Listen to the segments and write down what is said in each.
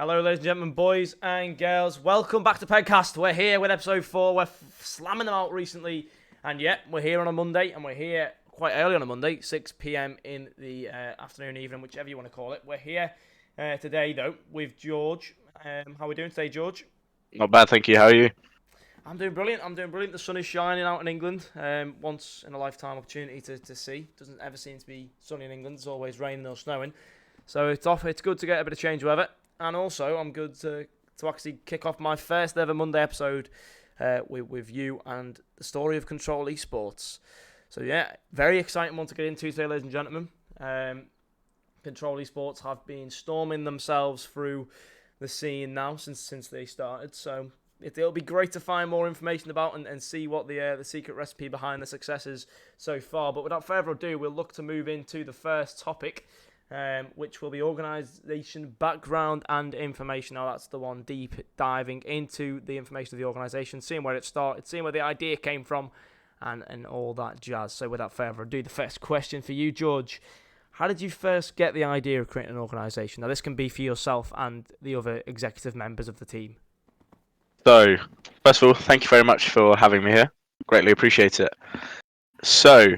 Hello, ladies and gentlemen, boys and girls. Welcome back to Pedcast. We're here with episode 4. We're slamming them out recently. And yeah, we're here on a Monday. And we're here quite early on a Monday, 6 p.m. in the afternoon, evening, whichever you want to call it. We're here today, though, with George. How are we doing today, George? Not bad, thank you. How are you? I'm doing brilliant. The sun is shining out in England. Once in a lifetime opportunity to see. Doesn't ever seem to be sunny in England. It's always raining or snowing. So it's good to get a bit of change weather. And also, I'm good to actually kick off my first ever Monday episode with you and the story of Control Esports. So yeah, very exciting one to get into today, ladies and gentlemen. Control Esports have been storming themselves through the scene now since they started. So it'll be great to find more information about and see what the secret recipe behind the success is so far. But without further ado, we'll look to move into the first topic. Which will be organisation background and information. Now that's the one, deep diving into the information of the organisation, seeing where it started, seeing where the idea came from, and all that jazz. So without further ado, the first question for you, George. How did you first get the idea of creating an organisation? Now this can be for yourself and the other executive members of the team. So, first of all, thank you very much for having me here. Greatly appreciate it. So,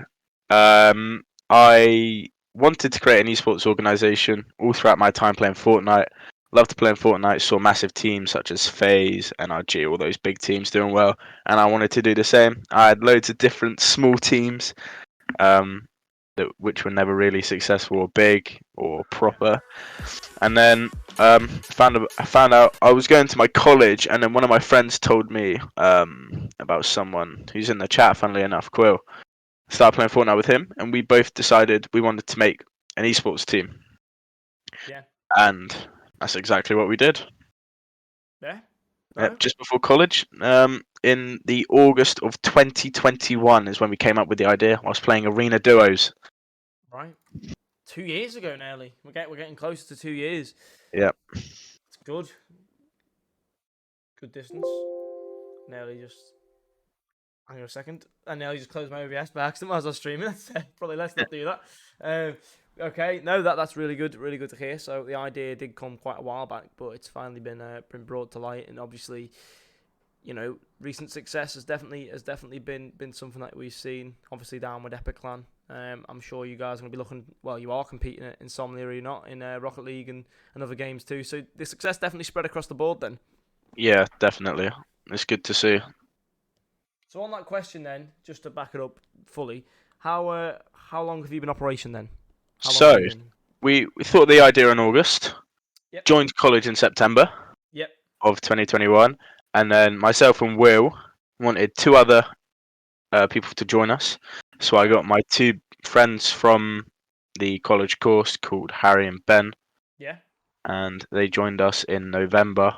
I wanted to create an esports organisation all throughout my time playing Fortnite. Loved playing Fortnite, saw massive teams such as FaZe, NRG, all those big teams doing well, and I wanted to do the same. I had loads of different small teams, which were never really successful or big or proper. And then I found out I was going to my college, and then one of my friends told me about someone who's in the chat, funnily enough, Quill. Started playing Fortnite with him, and we both decided we wanted to make an esports team. Yeah. And that's exactly what we did. Yeah. Yep, just before college, in the August of 2021 is when we came up with the idea. I was playing arena duos. Right. 2 years ago, nearly. We're getting closer to 2 years. Yep. It's good. Good distance. Nearly just. Hang on a second. I nearly just closed my OBS by accident while I was streaming. Probably let's not do that. Okay, no, that's really good to hear. So the idea did come quite a while back, but it's finally been brought to light, and obviously, you know, recent success has definitely been something that we've seen. Obviously down with Epic Clan. I'm sure you guys are going to be looking. Well, you are competing in Insomnia, are you not, in Rocket League and other games too. So the success definitely spread across the board then. Yeah, definitely. It's good to see. So on that question then, just to back it up fully, how long have you been in operation then? So we thought of the idea in August. Yep. Joined college in September. Yep. Of 2021, and then myself and Will wanted two other people to join us. So I got my two friends from the college course called Harry and Ben. Yeah. And they joined us in November,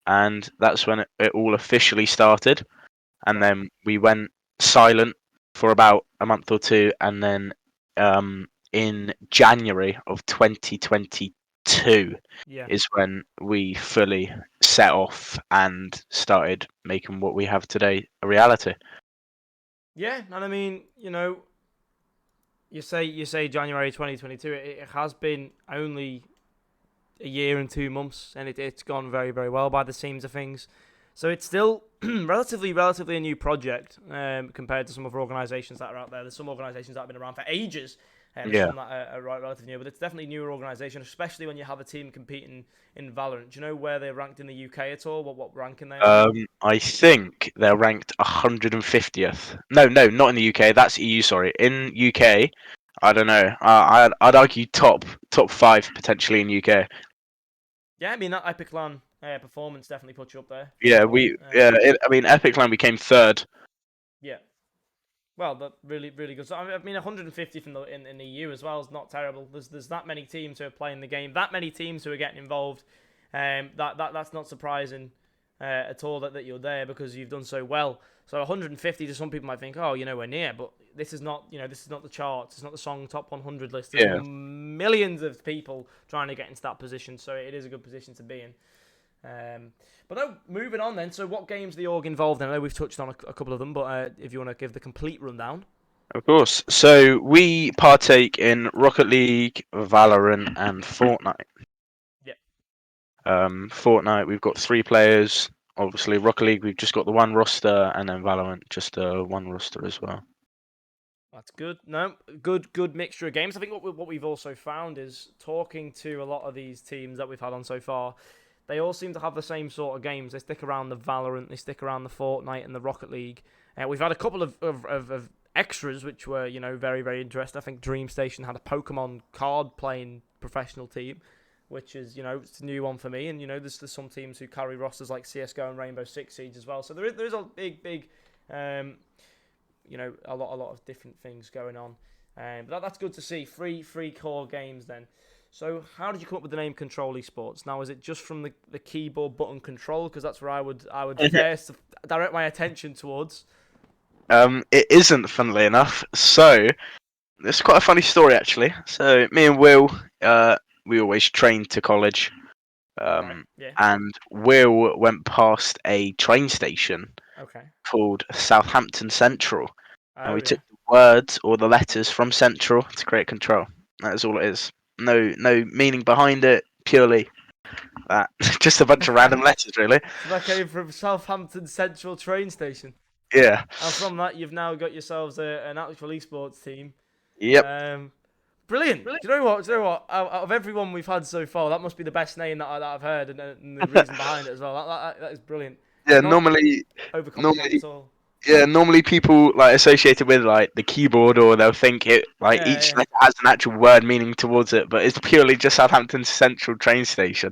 and that's when it all officially started. And then we went silent for about a month or two, and then in January of 2022 is when we fully set off and started making what we have today a reality. Yeah, and I mean, you know, you say January 2022. It has been only a year and 2 months, and it's gone very, very well by the seams of things. So it's still relatively a new project compared to some other organisations that are out there. There's some organisations that have been around for ages. Some that are relatively new, but it's definitely a newer organisation, especially when you have a team competing in Valorant. Do you know where they're ranked in the UK at all? What ranking they are? I think they're ranked 150th. No, not in the UK. That's EU. Sorry, in UK, I don't know. I'd argue top 5 potentially in UK. Yeah, I mean that Epic Clan performance definitely puts you up there. Yeah, I mean, Epic Clan became 3rd. Yeah. Well, but really good. So I mean, 150th in the EU as well is not terrible. There's that many teams who are playing the game, that many teams who are getting involved. That's not surprising at all that you're there because you've done so well. So 150 to some people might think, oh, you're nowhere near, but this is not the charts. It's not the song top 100 list. There's millions of people trying to get into that position, so it is a good position to be in. But no, moving on then. So what games are the org involved in? I know we've touched on a couple of them, but if you want to give the complete rundown. Of course. So we partake in Rocket League, Valorant, and Fortnite. Yep. Fortnite, we've got 3 players. Obviously, Rocket League, we've just got the one roster, and then Valorant, just one roster as well. That's good. No, good mixture of games. I think what we've also found is talking to a lot of these teams that we've had on so far, they all seem to have the same sort of games. They stick around the Valorant, they stick around the Fortnite and the Rocket League. We've had a couple of extras which were very very interesting. I think Dream Station had a Pokemon card playing professional team, which is it's a new one for me. And there's some teams who carry rosters like CS:GO and Rainbow Six Siege as well. So there is a big. A lot of different things going on. But that's good to see. Three core games then. So how did you come up with the name Control Esports? Now, is it just from the keyboard button control? Because that's where I would first direct my attention towards. It isn't, funnily enough. So it's quite a funny story actually. So me and Will, we always trained to college, Right. Yeah. and Will went past a train station Okay. called Southampton Central, and Oh we yeah. took the words or the letters from Central to create Control. That is all it is. No meaning behind it. Purely that. Just a bunch of random letters, really. So that came from Southampton Central train station. Yeah. And from that, you've now got yourselves an actual esports team. Yep. Brilliant. Do you know what? Out of everyone we've had so far, that must be the best name that I've heard, and the reason behind it as well. That is brilliant. Yeah. Not Normally, overcomplicated at all. yeah. Normally, people like associated with like the keyboard, or they'll think it like Yeah, each yeah. letter has an actual word meaning towards it, but it's purely just Southampton Central train station.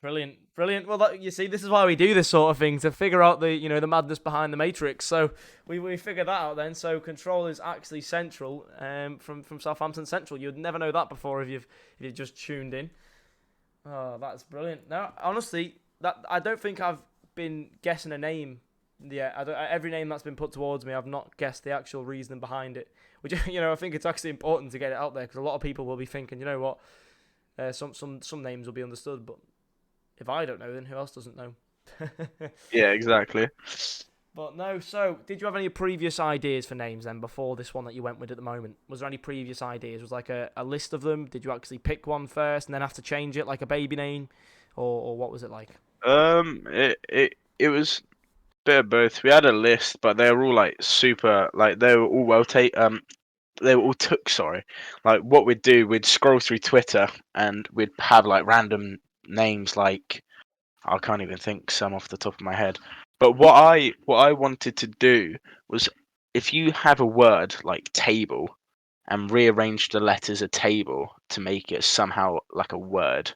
Brilliant. Well, you see, this is why we do this sort of thing, to figure out the madness behind the Matrix. So we figured that out then. So Control is actually Central, from Southampton Central. You'd never know that before if you've just tuned in. Oh, that's brilliant. Now, honestly, that I don't think I've been guessing a name yet. Every name that's been put towards me, I've not guessed the actual reasoning behind it. Which I think it's actually important to get it out there, because a lot of people will be thinking, you know what, some names will be understood, but if I don't know, then who else doesn't know? Yeah, exactly. But no, so did you have any previous ideas for names then before this one that you went with at the moment? Was there any previous ideas? Was like a list of them? Did you actually pick one first and then have to change it like a baby name? Or what was it like? It was a bit of both. We had a list, but they were all like super, like they were all they were all took. Sorry, like what we'd do, we'd scroll through Twitter and we'd have like random names like I can't even think some off the top of my head. But what I wanted to do was if you have a word like table and rearrange the letters of table to make it somehow like a word,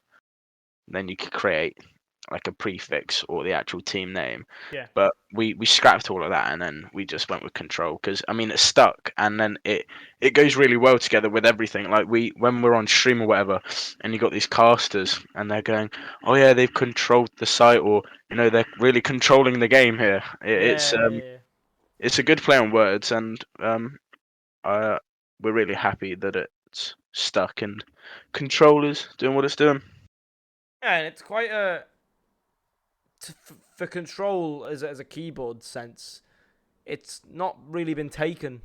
then you could create like a prefix or the actual team name. Yeah. But we scrapped all of that and then we just went with control because I mean it stuck and then it goes really well together with everything. Like when we're on stream or whatever, and you got these casters and they're going, oh yeah, they've controlled the site, or they're really controlling the game here. Yeah. It's a good play on words, and uh, we're really happy that it's stuck and controllers doing what it's doing. Yeah, and it's quite for Control as a keyboard sense, it's not really been taken.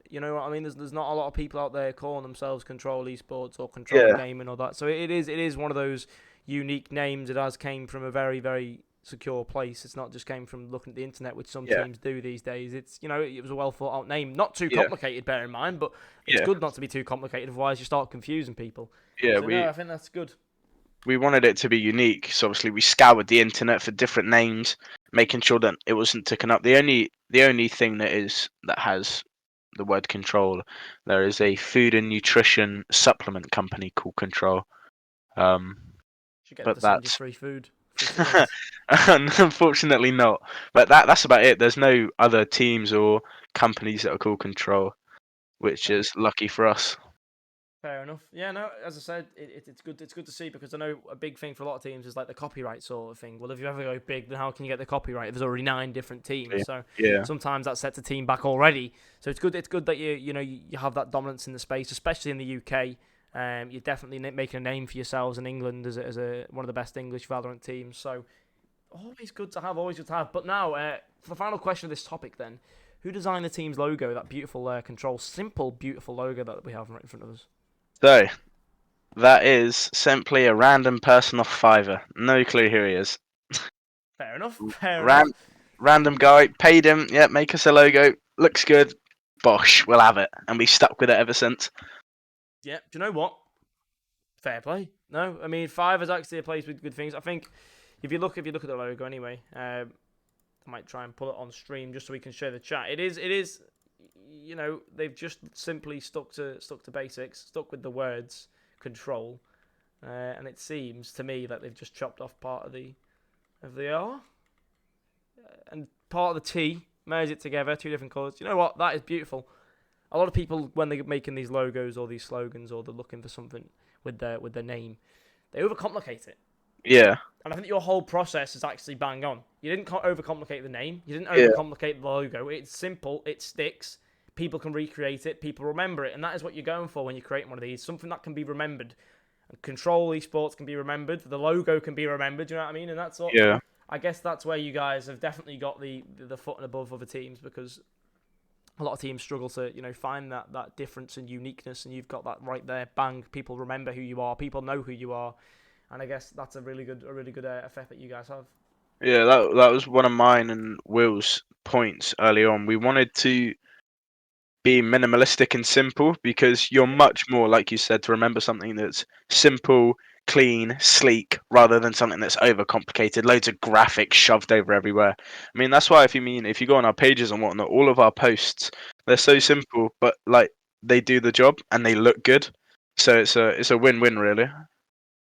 You know what I mean? There's not a lot of people out there calling themselves Control Esports or Control Yeah, Gaming or that. So it is one of those unique names. It has came from a very very secure place. It's not just came from looking at the internet, which some yeah, teams do these days. It's it was a well thought out name, not too yeah, complicated. Bear in mind, but it's yeah, good not to be too complicated. Otherwise, you start confusing people. yeah. So no, We I think that's good. we wanted it to be unique, so obviously we scoured the internet for different names, making sure that it wasn't taken up. The only thing that has the word control, there is a food and nutrition supplement company called Control. Um, Should get them but to send you that's free food, free supplements. unfortunately not. But that's about it. There's no other teams or companies that are called Control, which Okay. is lucky for us. Fair enough. Yeah, no, as I said, it's good. It's good to see, because I know a big thing for a lot of teams is like the copyright sort of thing. Well, if you ever go big, then how can you get the copyright if there's already 9 different teams? So Yeah, sometimes that sets a team back already. So it's good. It's good that you have that dominance in the space, especially in the UK. You're definitely making a name for yourselves in England as a one of the best English Valorant teams. So always good to have. Always good to have. But now, for the final question of this topic, then, who designed the team's logo? That beautiful control, simple, beautiful logo that we have right in front of us. so That is simply a random person off Fiverr. No clue who he is. Fair enough. Fair enough. Ran- Random guy, paid him, yeah, make us a logo. Looks good. Bosh, we'll have it. And we stuck with it ever since. Yeah. Do you know what? Fair play. No, I mean Fiverr's actually a place with good things. I think if you look at the logo anyway, I might try and pull it on stream just so we can share the chat. It is. You know, they've just simply stuck to basics, stuck with the words control, and it seems to me that they've just chopped off part of the R and part of the T, merged it together, two different colours. You know what? That is beautiful. A lot of people, when they're making these logos or these slogans, or they're looking for something with their name, they overcomplicate it. Yeah. And I think your whole process is actually bang on. You didn't overcomplicate the name. You didn't Yeah. overcomplicate the logo. It's simple. It sticks. People can recreate it. People remember it. And that is what you're going for when you're creating one of these. Something that can be remembered. And Control Esports can be remembered. The logo can be remembered. Do you know what I mean? And that's what... Yeah. I guess that's where you guys have definitely got the foot and above other teams, because a lot of teams struggle to, you know, find that difference and uniqueness, and you've got that right there. Bang! People remember who you are. People know who you are, and I guess that's a really good effect that you guys have. Yeah, that was one of mine and Will's points early on. We wanted to be minimalistic and simple because you're much more, like you said, to remember something that's simple, clean, sleek, rather than something that's overcomplicated, loads of graphics shoved over everywhere. I mean, that's why if you go on our pages and whatnot, all of our posts, they're so simple, but like they do the job and they look good. So it's a win-win really.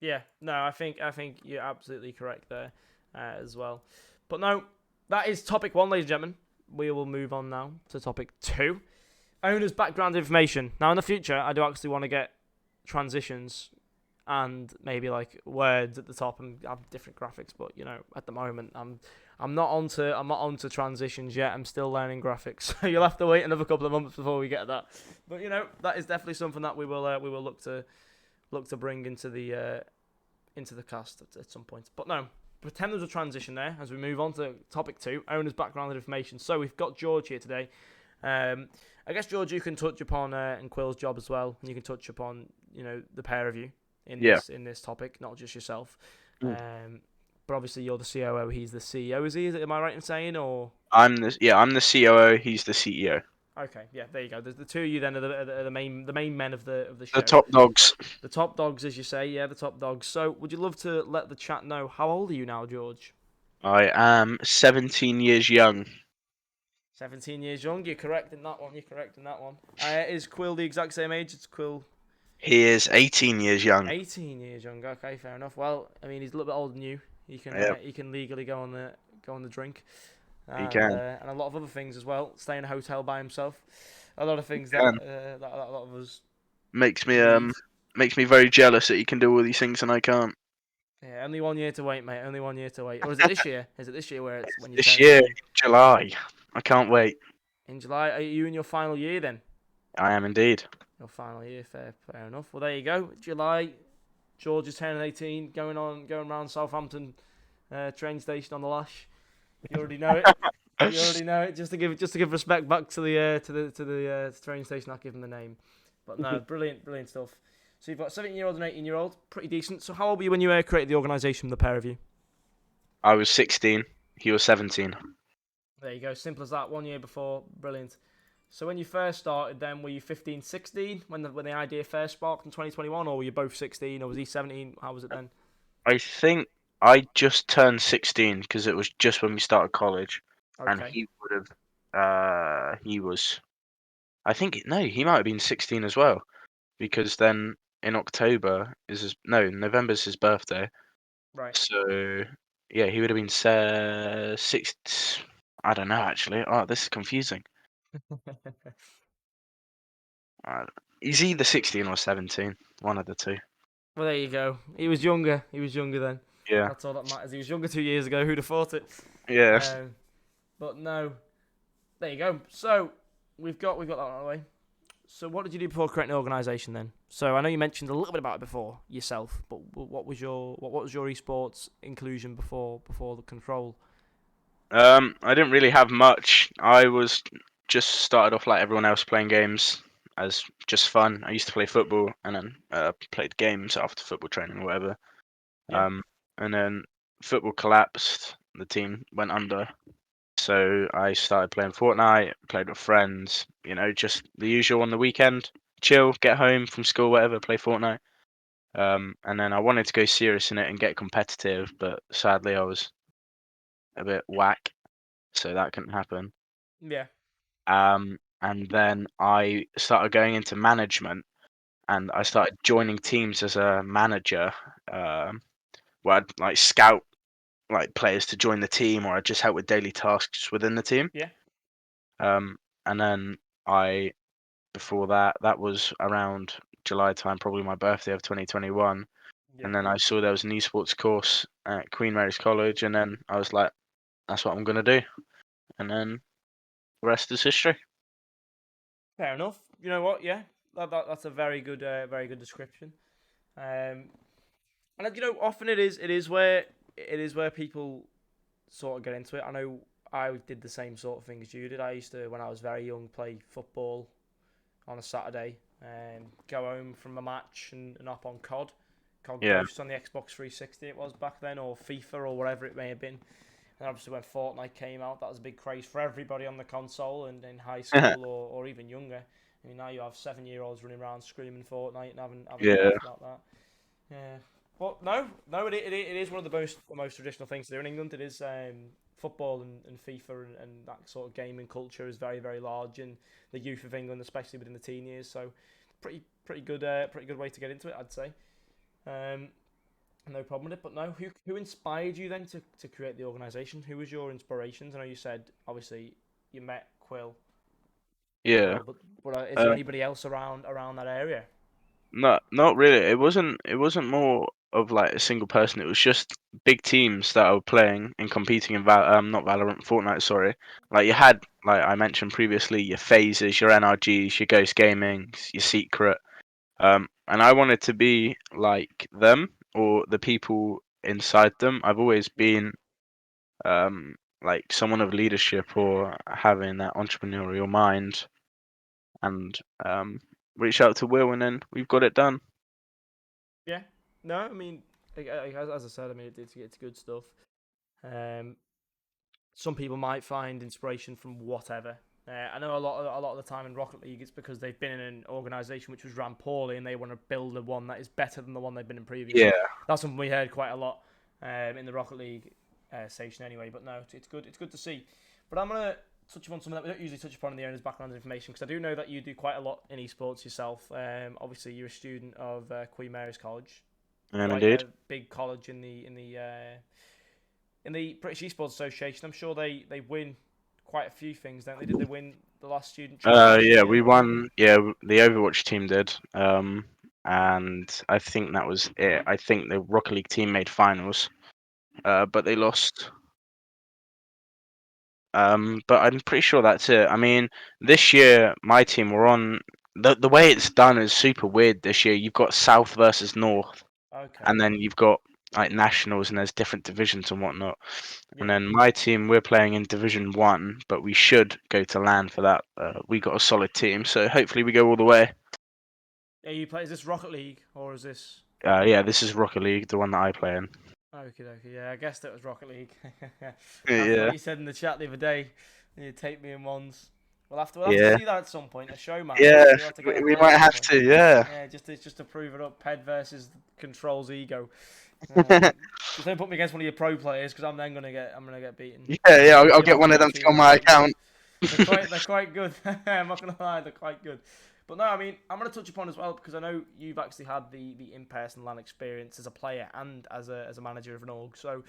Yeah, no, I think you're absolutely correct there as well. But no, that is topic 1, ladies and gentlemen. We will move on now to topic 2. Owner's background information. Now, in the future, I do actually want to get transitions and maybe like words at the top and have different graphics. But you know, at the moment, I'm not onto transitions yet. I'm still learning graphics, so you'll have to wait another couple of months before we get that. But you know, that is definitely something that we will look to bring into the cast at some point. But no, pretend there's a transition there as we move on to topic 2, owner's background and information. So we've got George here today. I guess George, you can touch upon and Quill's job as well, and you can touch upon, you know, the pair of you in this topic, not just yourself. But obviously you're the COO, he's the CEO. Is he? Am I right in saying, or? I'm the COO, he's the CEO. Okay, yeah, there you go. The two of you then are the main men of the show. The top dogs. The top dogs, as you say, yeah, the top dogs. So, would you love to let the chat know how old are you now, George? I am 17 years young. 17 years young. You're correct in that one. Is Quill the exact same age? It's Quill. He is 18 years young. 18 years young. Okay, fair enough. Well, I mean, he's a little bit older than you. He can legally go on the drink. He can. And a lot of other things as well. Stay in a hotel by himself. A lot of things that a lot of us makes me need. makes me very jealous that he can do all these things and I can't. Yeah, only 1 year to wait, mate. Only 1 year to wait. Or is it this year? Is it this year where it's when you This turn year, 18? July. I can't wait. In July, are you in your final year then? I am indeed. Your final year, fair enough. Well, there you go. July, George is turning 18, going around Southampton train station on the lash. You already know it. You already know it. Just to give respect back to the train station, I'll give him the name. But no, brilliant stuff. So you've got a 17-year-old and 18-year-old, pretty decent. So how old were you when you created the organisation, the pair of you? I was 16. He was 17. There you go. Simple as that. 1 year before. Brilliant. So when you first started then, were you 15, 16 when the idea first sparked in 2021, or were you both 16, or was he 17? How was it then? I think I just turned 16 because it was just when we started college. Okay. And he would have, he was, I think, no, he might have been 16 as well. Because then in November's his birthday. Right. So, yeah, he would have been 6, I don't know actually. Oh, this is confusing. He's either 16 or 17, one of the two. Well, there you go. He was younger then. Yeah. That's all that matters. He was younger 2 years ago. Who'd have thought it? Yeah. But no. There you go. So we've got that out of the way. So what did you do before creating an organisation then? So I know you mentioned a little bit about it before yourself, but what was your esports inclusion before the control? I didn't really have much. I was just started off like everyone else playing games. as just fun. I used to play football and then played games after football training or whatever. Yeah. And then football collapsed. The team went under. So I started playing Fortnite, played with friends, just the usual on the weekend. Chill, get home from school, whatever, play Fortnite. And then I wanted to go serious in it and get competitive, but sadly I was a bit whack, so that couldn't happen. Yeah. And then I started going into management, and I started joining teams as a manager, where I'd like scout like players to join the team, or I'd just help with daily tasks within the team. Yeah. And then I before that, that was around July time, probably my birthday of 2021. Yeah. And then I saw there was an esports course at Queen Mary's College, and then I was like, that's what I'm gonna do. And then the rest is history. Fair enough. You know what? Yeah, that's a very good description. And often it is where people sort of get into it. I know I did the same sort of thing as you did. I used to, when I was very young, play football on a Saturday and go home from a match and hop on COD Yeah. Ghosts on the Xbox 360 it was back then, or FIFA or whatever it may have been. And obviously when Fortnite came out, that was a big craze for everybody on the console and in high school or even younger. I mean, now you have 7-year-olds running around screaming Fortnite and having a Yeah. laugh about that. Yeah. But no, it is one of the most traditional things to do in England. It is football and FIFA and that sort of gaming culture is very, very large in the youth of England, especially within the teen years. So pretty good way to get into it, I'd say. Um, no problem with it. But no, who inspired you then to create the organisation? Who was your inspirations? I know you said obviously you met Yeah. Quill, but is there Uh, anybody else around that area? no, not really. It wasn't more of like a single person. It was just big teams that were playing and competing in not Valorant, Fortnite. Sorry. Like you had, like I mentioned previously, your phases, your NRGs, your Ghost Gamings, your Secret. And I wanted to be like them or the people inside them. I've always been like someone of leadership or having that entrepreneurial mind, and reach out to Will, and then we've got it done. Yeah. No, I mean, as I said, I mean it's good stuff. Um, some people might find inspiration from whatever. I know a lot of the time in Rocket League, it's because they've been in an organisation which was ran poorly, and they want to build a one that is better than the one they've been in Yeah, previously. That's something we heard quite a lot in the Rocket League station, anyway. But no, it's good. It's good to see. But I'm gonna touch upon something that we don't usually touch upon in the owner's background information, because I do know that you do quite a lot in esports yourself. Obviously, you're a student of Queen Mary's College, and quite indeed. a big college in the British Esports Association. I'm sure they win quite a few things, don't they? Did they win the last student trophy this Yeah, year? we Or won. Yeah, the Overwatch team did. And I think that was it. I think the Rocket League team made finals, but they lost. But I'm pretty sure that's it. I mean, this year my team were on. The way it's done is super weird this year. You've got South versus North, okay, and then you've got like nationals, and there's different divisions and whatnot. And yeah. then my team, we're playing in Division One, but we should go to LAN for that. We got a solid team, so hopefully we go all the way. Yeah, you play. Is this Rocket League or is this? Yeah, this is Rocket League, the one that I play in. Okay, okay. Yeah, I guessed it was Rocket League. After what Yeah, you said in the chat the other day, you take me in ones. We'll have to yeah, see that at some point. A show match. yeah. We'll have to get that We going at might some have point. to. Yeah. Yeah, just to prove it up. Ped versus Control's ego. Yeah, Just don't put me against one of your pro players, because I'm gonna get beaten. yeah. I'll You're get not one from of my them team on my anyway. account. They're quite good. I'm not gonna lie, they're quite good. But no, I mean, I'm gonna touch upon as well, because I know you've actually had the in-person LAN experience as a player and as a manager of an org. So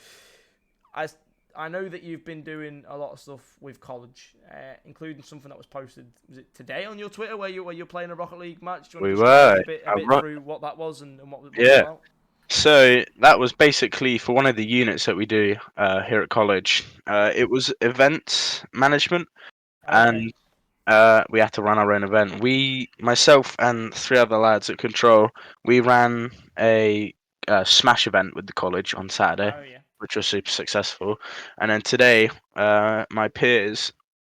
I I know that you've been doing a lot of stuff with college, including something that was posted. Was it today on your Twitter where you're playing a Rocket League match? Do you want We to just guide us were. a bit through what that was and what it was Yeah. about? So that was basically for one of the units that we do here at college. Yeah. It was events management, Okay. and we had to run our own event. Myself, and three other lads at Control, we ran a Smash event with the college on Saturday, Oh yeah. which was super successful. And then today, my peers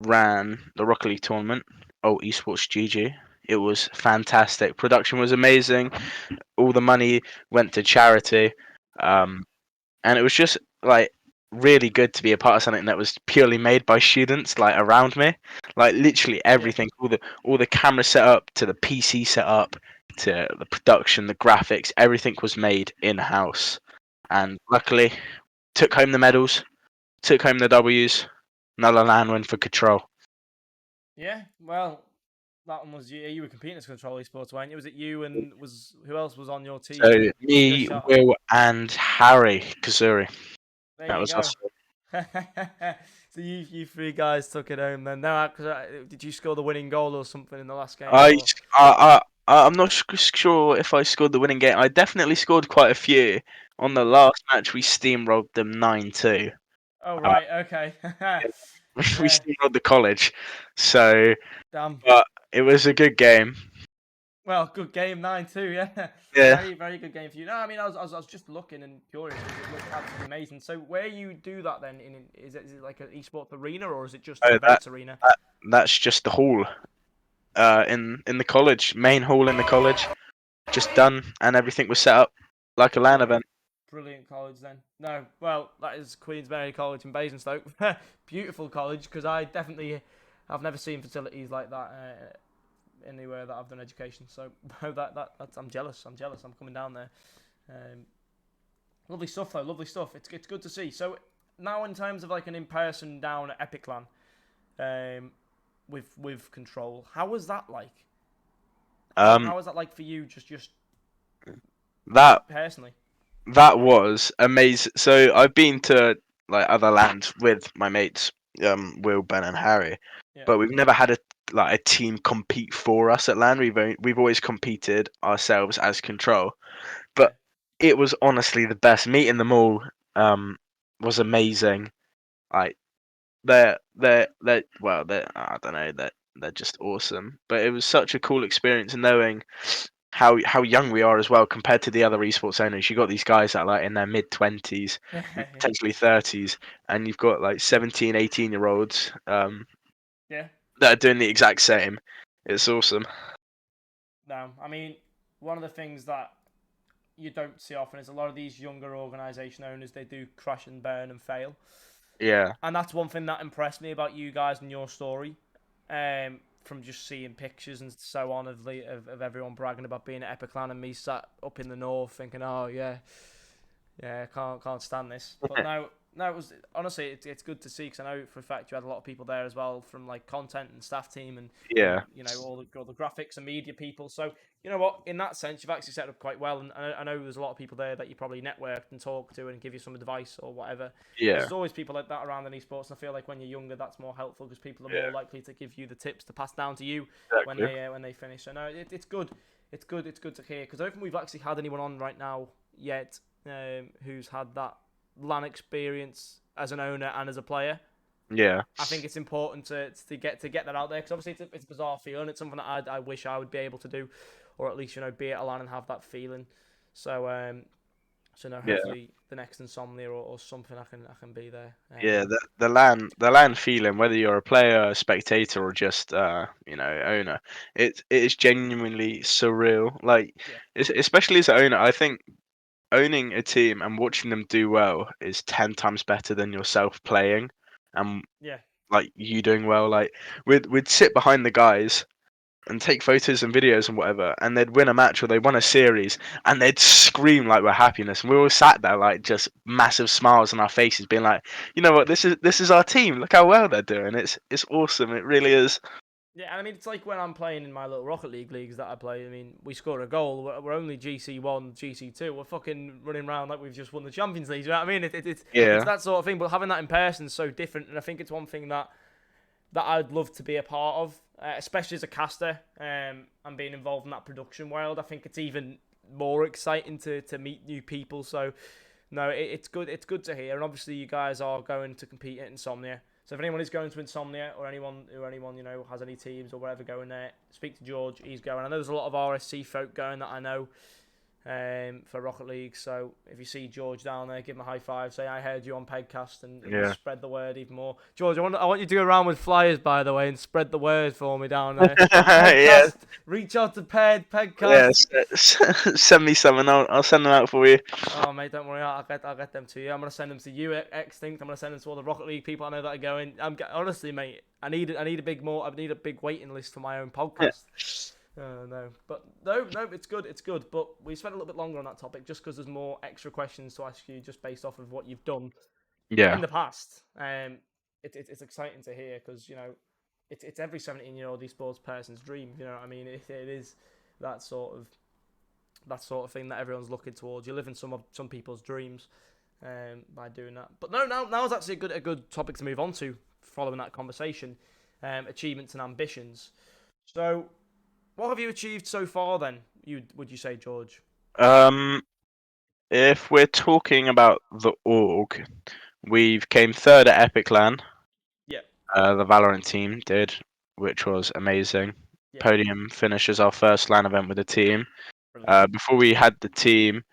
ran the Rocket League tournament. Oh, Esports GG. It was fantastic. Production was amazing. All the money went to charity. Yeah. And it was just like really good to be a part of something that was purely made by students like around me. Like literally Yeah. everything, all the camera setup to the PC setup to the production, the graphics, everything was made in house. And luckily took home the medals, took home the W's, another LAN win for Control. Yeah. Well, that one was you. You were competing as Control Esports, weren't you? Was it you and who else was on your So team? Give us a me, shout out. Will, and Harry Kazuri. There That you was go. us. So you three guys took it home then. No, did you score the winning goal or something in the last game? I, Or I'm not sure if I scored the winning game. I definitely scored quite a few. On the last match, we steamrolled them 9-2. oh Uh, right, okay. we Yeah. steamrolled the college. So, Damn. but it was a good game. Well, good game, 9-2. Yeah, Yeah. very, very good game for you. No, I mean, I was just looking and curious because it looked absolutely amazing. So, where you do that then? Is it like an esports arena or is it just an Oh, events arena? that's just the hall. In the college, main hall in the college, just done, and everything was set up like a LAN Brilliant, event. brilliant college then. No, well, that is Queensberry College in Basingstoke. Beautiful college because I've never seen facilities like that anywhere that I've done education. So that's I'm jealous. I'm jealous. I'm coming down there. Um, Lovely stuff though. Lovely stuff. It's good to see. So now in terms of like an in person down at Epic Lan, with Control, how was that like? Um, How was that like for you? Just that personally. that was amazing. So I've been to like other lands with my mates, Will, Ben, and Harry, Yeah. but we've never had a team compete for us at land. We've always competed ourselves as Control, Yeah. but it was honestly the best. Meeting them all was amazing. Like they're well, they're I don't know, they're just awesome. But it was such a cool experience knowing how young we are as well compared to the other esports owners. You got these guys that are like in their mid 20s, Yeah. potentially 30s, and you've got like 17, 18-year olds Yeah. that are doing the exact same. It's awesome. No, I mean one of the things that you don't see often is a lot of these younger organisation owners they do crash and burn and fail. Yeah, And that's one thing that impressed me about you guys and your story, from just seeing pictures and so on of everyone bragging about being at Epiclan and me sat up in the north thinking, oh yeah, yeah, can't stand this. But now it was honestly it's good to see because I know for a fact you had a lot of people there as well from like content and staff team and yeah, you know all the graphics and media people. So you know what, in that sense you've actually set up quite well, and I know there's a lot of people there that you probably networked and talked to and give you some advice or whatever. Because yeah, there's always people like that around in esports, and I feel like when you're younger, that's more helpful because people are more yeah. likely to give you the tips to pass down to you Exactly. when they finish. So no, it's good. It's good. It's good to hear because I don't think we've actually had anyone on right now yet who's had that LAN experience as an owner and as a player. Yeah, I think it's important to get that out there because obviously it's a bizarre feeling. It's something that I wish I would be able to do, or at least be at a LAN and have that feeling. So so no, yeah. hopefully the next Insomnia or something I can be there. Yeah, the LAN feeling, whether you're a player, a spectator, or just owner, it is genuinely surreal. Like, Yeah, especially as an owner, I think owning a team and watching them do well is 10 times better than yourself playing and yeah, like you doing well. Like we'd sit behind the guys and take photos and videos and whatever, and they'd win a match or they won a series, and they'd scream like with happiness, and we all sat there like just massive smiles on our faces, being like, you know what, this is our team. Look how well they're doing. It's awesome. It really is. yeah. And I mean, it's like when I'm playing in my little Rocket League leagues that I play. I mean, we score a goal. We're only GC1, GC2. We're fucking running around like we've just won the Champions League. You know what I mean? It's Yeah, that sort of thing. But having that in person is so different, and I think it's one thing that I'd love to be a part of, especially as a caster, and being involved in that production world. I think it's even more exciting to meet new people. So, no, it's good. It's good to hear. And obviously, you guys are going to compete at Insomnia. So if anyone is going to Insomnia or anyone has any teams or whatever going there, speak to George. He's going. I know there's a lot of RSC folk going that I know. for Rocket League. So if you see George down there, give him a high five. Say I heard you on Pedcast, and Yeah. spread the word even more. George, I want you to go around with flyers, by the way, and spread the word for me down there. Yeah. Pedcast, reach out to Pedcast. Yes. Send me some, and I'll send them out for you. Oh mate, don't worry, I'll get them to you. I'm gonna send them to you, Extinct. I'm gonna send them to all the Rocket League people I know that are going. Honestly, mate, I need a big waiting list for my own podcast. No, but no, it's good. But we spent a little bit longer on that topic just because there's more extra questions to ask you, just based off of what you've done Yeah. in the past. It's exciting to hear because it's every 17-year-old esports person's dream. You know what I mean? It is that sort of thing that everyone's looking towards. You live in some people's dreams by doing that. But no, now is actually a good topic to move on to following that conversation. Achievements and ambitions. So, what have you achieved so far then? Would you say, George? If we're talking about the org, we've came third at Epic LAN. Yeah. The Valorant team did, which was amazing. Yeah. Podium finish as our first LAN event with the team. Brilliant. Before we had the team,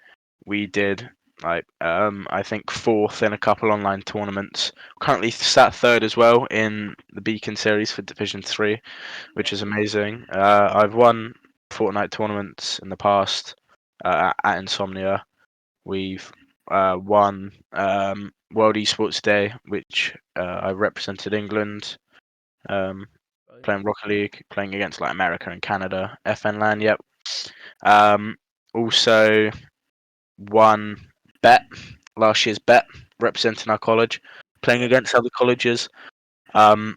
we did I think fourth in a couple online tournaments. Currently sat third as well in the Beacon series for Division 3, which is amazing. I've won Fortnite tournaments in the past at Insomnia. We've won World Esports Day, which I represented England, playing Rocket League, playing against like America and Canada, FN LAN. Yep. Also won last year's bet, representing our college, playing against other colleges, and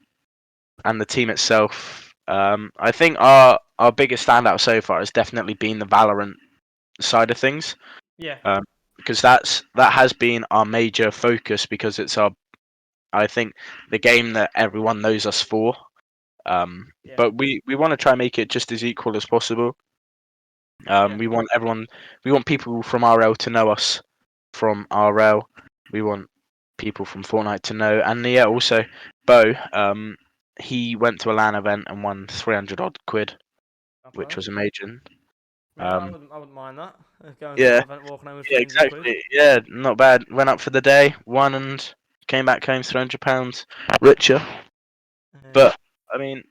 the team itself. I think our biggest standout so far has definitely been the Valorant side of things. Yeah. Because that has been our major focus, because it's I think the game that everyone knows us for. But we want to try and make it just as equal as possible. We want people from RL to know us from RL. We want people from Fortnite to know, and also Bo. He went to a LAN event and won 300 odd quid, which was amazing. Yeah, I wouldn't mind that. Going to a Yeah, LAN event, walking home with yeah, 300 quid. exactly. Yeah, not bad. Went up for the day, won, and came back home £300 richer. But I mean,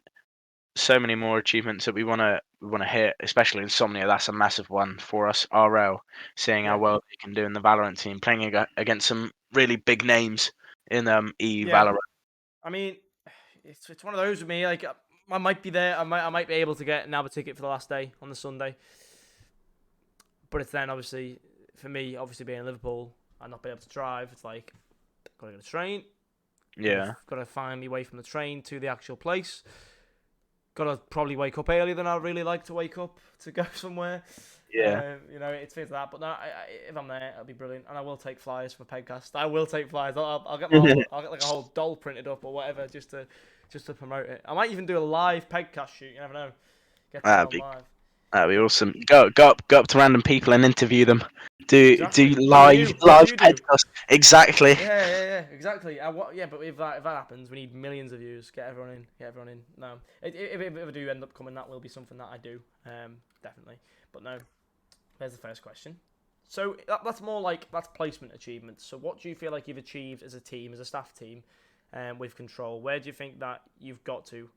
so many more achievements that we wanna hit, especially Insomnia. That's a massive one for us. RL, seeing how well they can do in the Valorant team, playing against some really big names in Valorant. I mean, it's one of those with me. Like, I might be there. I might be able to get an Alba ticket for the last day on the Sunday. But it's then obviously for me, obviously being in Liverpool and not being able to drive. It's like gotta get a train. Yeah. Gotta find my way from the train to the actual place. Gotta probably wake up earlier than I really like to wake up to go somewhere. Yeah. It's things like that. But no, if I'm there, it'll be brilliant, and I will take flyers for Pedcast. I will take flyers. I'll get I'll get like a whole doll printed up or whatever just to promote it. I might even do a live Pedcast shoot. You never know. Get That'd on be live. that'd be awesome. Go up to random people and interview them. Do Exactly. live What you do. podcast. Exactly. Yeah, exactly. But if that happens, we need millions of views. Get everyone in. No, if I do end up coming, that will be something that I do. Definitely. But no, there's the first question. So that's more like that's placement achievements. So what do you feel like you've achieved as a team, as a staff team, with Control? Where do you think that you've got to,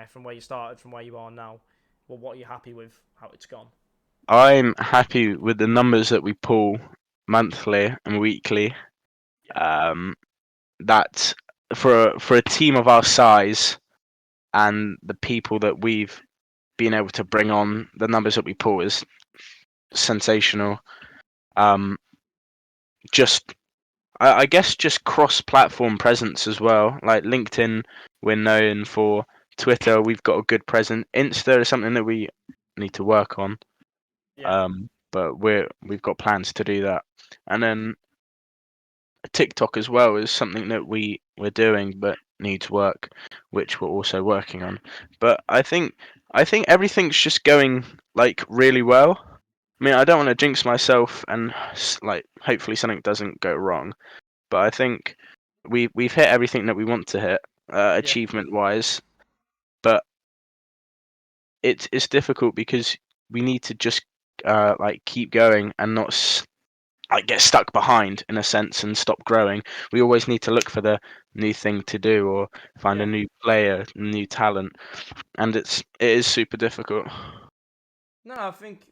from where you started, from where you are now? Well, what are you happy with how it's gone? I'm happy with the numbers that we pull monthly and weekly. That for a team of our size and the people that we've been able to bring on, the numbers that we pull is sensational. Just I guess just cross-platform presence as well. Like LinkedIn, we're known for. Twitter, we've got a good presence. Insta is something that we need to work on. But we've got plans to do that. And then TikTok as well is something that we're doing but needs work, which we're also working on. But I think everything's just going like really well. I mean, I don't want to jinx myself and like hopefully something doesn't go wrong. But I think we've hit everything that we want to hit, achievement wise. But it's difficult because we need to just like keep going and not like get stuck behind in a sense and stop growing. We always need to look for the new thing to do or find a Yeah. new player, new talent, and it is super difficult. No, I think,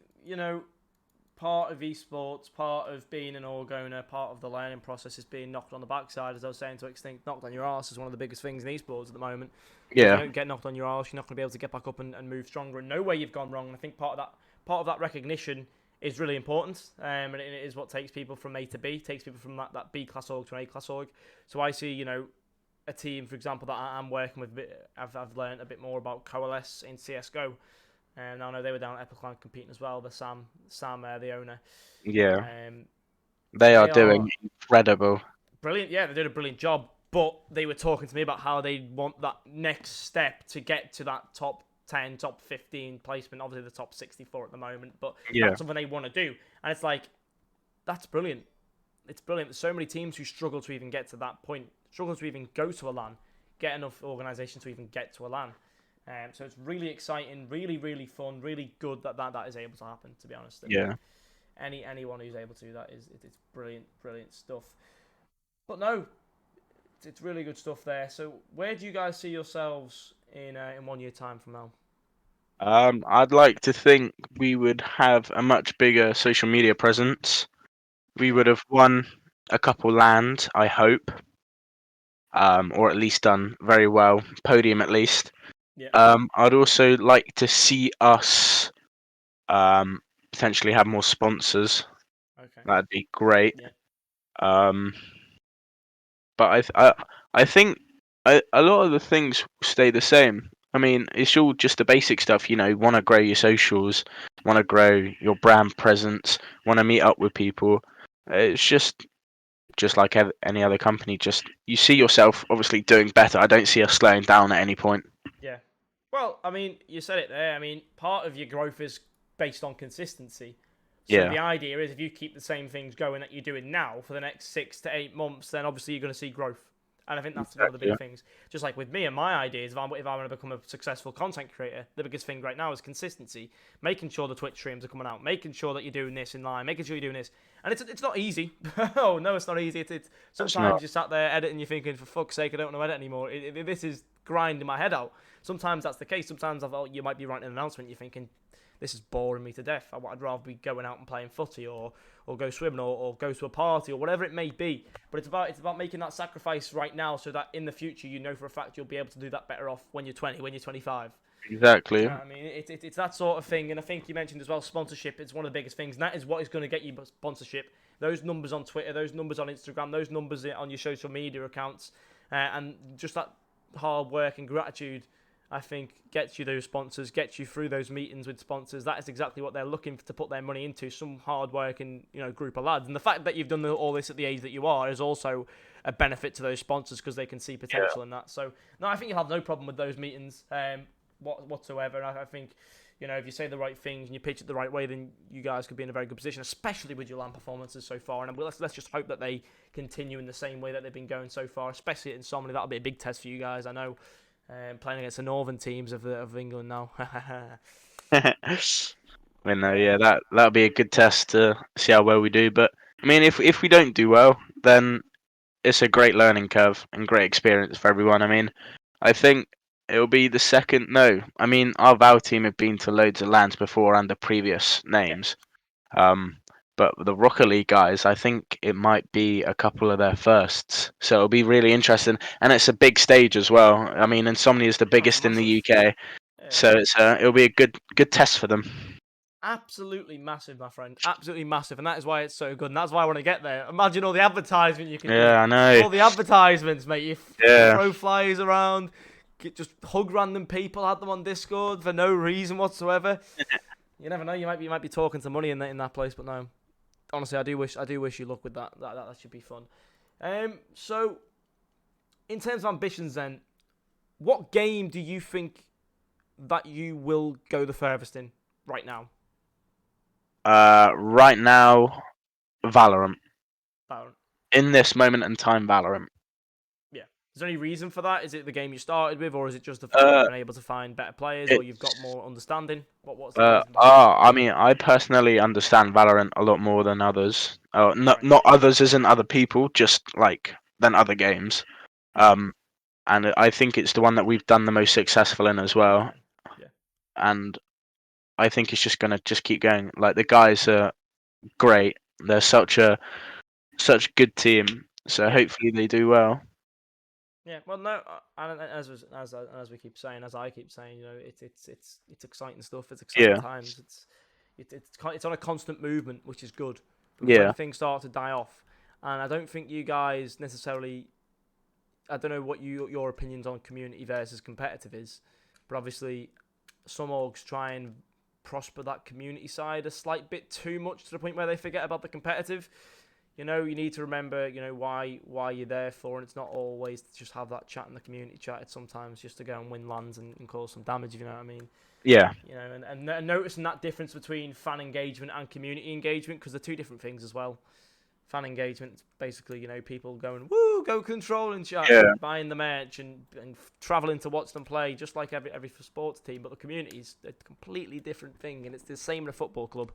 part of esports, part of being an org owner, part of the learning process is being knocked on the backside. As I was saying to Extinct, knocked on your arse is one of the biggest things in esports at the moment. Because if you Yeah, don't get knocked on your arse, you're not going to be able to get back up and move stronger and know where you've gone wrong. And I think part of that recognition is really important, and it is what takes people from A to B, takes people from that B class org to an A class org. So I see, a team, for example, that I'm working with. I've learned a bit more about Coalesce in CS:GO. And I know they were down at Epicline competing as well. The Sam, the owner. yeah, Um, they are they doing are incredible. brilliant. Yeah, they did a brilliant job. But they were talking to me about how they want that next step to get to that top 10, top 15 placement. Obviously, the top 64 at the moment. But Yeah, that's something they want to do. And it's like, that's brilliant. It's brilliant. There's so many teams who struggle to even get to that point, struggle to even go to a LAN, get enough organisations to even get to a LAN. So it's really exciting, really, really fun, really good that is able to happen. To be honest, and yeah. anyone who's able to do that it's brilliant stuff. But no, it's really good stuff there. So where do you guys see yourselves in 1 year time from now? I'd like to think we would have a much bigger social media presence. We Yeah, would have won a couple lands, I hope, or at least done very well, podium at least. yeah, I'd also like to see us um, potentially have more sponsors. okay, That'd be great. yeah, Um, but I think a lot of the things stay the same. I mean, it's all just the basic stuff, want to grow your socials, want to grow your brand presence, want to meet up with people. It's just like any other company. Just you see yourself obviously doing better. I don't see us slowing down at any point. yeah. Well, I mean, you said it there. I mean, part of your growth is based on consistency. So Yeah, the idea is if you keep the same things going that you're doing now for the next 6 to 8 months, then obviously you're going to see growth. And I think that's one of the exactly. big things. Just like with me and my ideas, if I want to become a successful content creator, the biggest thing right now is consistency. Making sure the Twitch streams are coming out, making sure that you're doing this in line, making sure you're doing this. And it's not easy. Oh, no, it's not easy. It's That's sometimes not. you're sat there editing, you're thinking, for fuck's sake, I don't want to edit anymore. This is grinding my head out. Sometimes that's the case. Sometimes I thought you might be writing an announcement, you're thinking, this is boring me to death. I'd rather be going out and playing footy or go swimming or go to a party or whatever it may be. But it's about making that sacrifice right now so that in the future you know for a fact you'll be able to do that better off when you're 20, when you're 25. Do Exactly. you know what I mean? It's that sort of thing. And I think you mentioned as well sponsorship. It's one of the biggest things. And that is what is going to get you sponsorship. Those numbers on Twitter, those numbers on Instagram, those numbers on your social media accounts, and just that hard work and gratitude I think gets you those sponsors, gets you through those meetings with sponsors. That is exactly what they're looking to put their money into. Some hard working, group of lads. And the fact that you've done all this at the age that you are is also a benefit to those sponsors because they can see Yeah. potential in that. So no, I think you'll have no problem with those meetings whatsoever. And I think if you say the right things and you pitch it the right way, then you guys could be in a very good position, especially with your LAN performances so far. And let's just hope that they continue in the same way that they've been going so far, especially at Insomnia. That'll be a big test for you guys, I know. Playing against the northern teams of England now. Well, no, yeah, that'll be a good test to see how well we do. But I mean, if we don't do well, then it's a great learning curve and great experience for everyone. I mean, I think it'll be the second. No, I mean, our Val team have been to loads of lands before under previous Yeah, names. Um, but the Rocket League guys, I think it might be a couple of their firsts. So it'll be really interesting, and it's a big stage as well. I mean, Insomnia is the oh, it's biggest in the massive. UK, Yeah. so it'll be a good test for them. Absolutely massive, my friend. Absolutely massive, and that is why it's so good, and that's why I want to get there. Imagine all the advertisement you can do. Yeah, I know. All the advertisements, mate. You Yeah, throw flyers around, just hug random people, add them on Discord for no reason whatsoever. You never know. You might be talking to money in that place, but no. Honestly, I do wish you luck with that. That should be fun. So in terms of ambitions, then, what game do you think that you will go the furthest in right now? right now, Valorant. Valorant. In this moment in time, Valorant. Yeah. Is there any reason for that? Is it the game you started with, or is it just the fact that you've been able to find better players, or you've got It's more understanding? What's the reason behind it? I mean, I personally understand Valorant a lot more than others. Not Right. not others as in other people, just like than other games. Yeah. And I think it's the one that we've done the most successful in as well. Okay. Yeah. And I think it's just gonna just keep going. Like the guys are great. They're such a good team. So Yeah. hopefully they do well. Yeah. Well, no, and as we keep saying, as I keep saying, it's exciting stuff. It's exciting Yeah, times. It's on a constant movement, which is good because when yeah, things start to die off, and I don't think you guys necessarily. I don't know what your opinions on community versus competitive is, but obviously some orgs try and prosper that community side a slight bit too much to the point where they forget about the competitive. You need to remember, why you're there for, and it's not always to just have that chat in the community chat. It's sometimes just to go and win lands and cause some damage, if you know what I mean. yeah, And noticing that difference between fan engagement and community engagement, because they're two different things as well. Fan engagement, basically, people going, woo, go control and chat, yeah, and buying the merch and traveling to watch them play, just like every sports team. But the community is a completely different thing, and it's the same in a football club.